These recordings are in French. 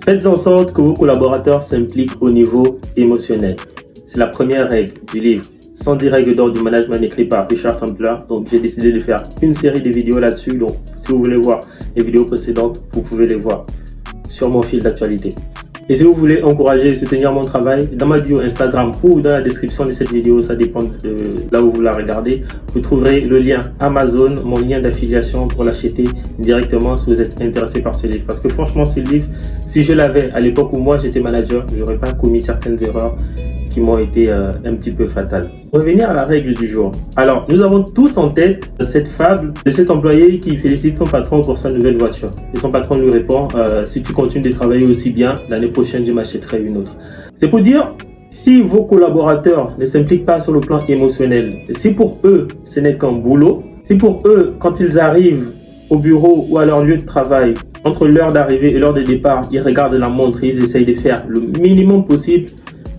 Faites en sorte que vos collaborateurs s'impliquent au niveau émotionnel. C'est la première règle du livre 110 règles d'or du management écrit par Richard Thampler. Donc j'ai décidé de faire une série de vidéos là-dessus. Donc si vous voulez voir les vidéos précédentes, vous pouvez les voir sur mon fil d'actualité. Et si vous voulez encourager et soutenir mon travail, dans ma bio Instagram ou dans la description de cette vidéo, ça dépend de là où vous la regardez, vous trouverez le lien Amazon, mon lien d'affiliation pour l'acheter directement si vous êtes intéressé par ce livre. Parce que franchement, ce livre, si je l'avais à l'époque où moi j'étais manager, je n'aurais pas commis certaines erreurs qui m'ont été un petit peu fatales. Revenir à la règle du jour. Alors, nous avons tous en tête cette fable de cet employé qui félicite son patron pour sa nouvelle voiture. Et son patron lui répond, si tu continues de travailler aussi bien, l'année prochaine, je m'achèterai une autre. C'est pour dire, si vos collaborateurs ne s'impliquent pas sur le plan émotionnel, si pour eux, ce n'est qu'un boulot, si pour eux, quand ils arrivent au bureau ou à leur lieu de travail, entre l'heure d'arrivée et l'heure de départ, ils regardent la montre et ils essayent de faire le minimum possible,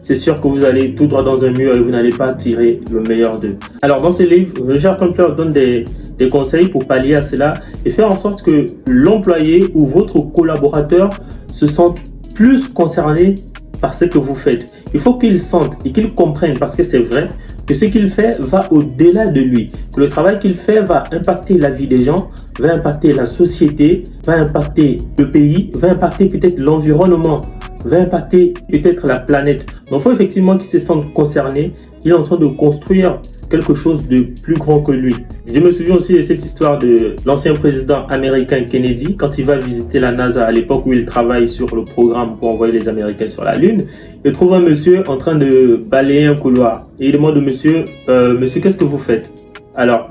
c'est sûr que vous allez tout droit dans un mur et vous n'allez pas tirer le meilleur d'eux. Alors dans ce livre, Richard Thampler donne des conseils pour pallier à cela et faire en sorte que l'employé ou votre collaborateur se sente plus concerné par ce que vous faites. Il faut qu'il sente et qu'il comprenne, parce que c'est vrai, que ce qu'il fait va au-delà de lui. Que le travail qu'il fait va impacter la vie des gens, va impacter la société, va impacter le pays, va impacter peut-être l'environnement, va impacter peut-être la planète. Donc il faut effectivement qu'il se sente concerné, qu'il est en train de construire quelque chose de plus grand que lui. Je me souviens aussi de cette histoire de l'ancien président américain Kennedy, quand il va visiter la NASA à l'époque où il travaille sur le programme pour envoyer les Américains sur la Lune. Il trouve un monsieur en train de balayer un couloir et il demande au monsieur, monsieur, qu'est-ce que vous faites? Alors,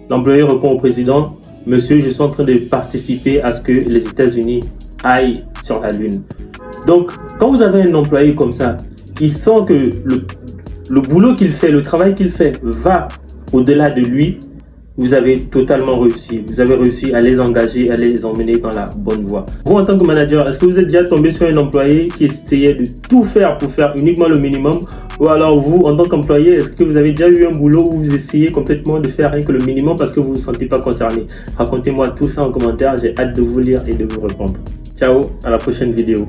l'employé répond au président, monsieur, je suis en train de participer à ce que les États-Unis aillent sur la Lune. Donc, quand vous avez un employé comme ça, qui sent que le boulot qu'il fait, le travail qu'il fait va au-delà de lui, vous avez totalement réussi. Vous avez réussi à les engager, à les emmener dans la bonne voie. Vous, en tant que manager, est-ce que vous êtes déjà tombé sur un employé qui essayait de tout faire pour faire uniquement le minimum? Ou alors vous, en tant qu'employé, est-ce que vous avez déjà eu un boulot où vous essayez complètement de faire rien que le minimum parce que vous ne vous sentez pas concerné? Racontez-moi tout ça en commentaire. J'ai hâte de vous lire et de vous répondre. Ciao, à la prochaine vidéo.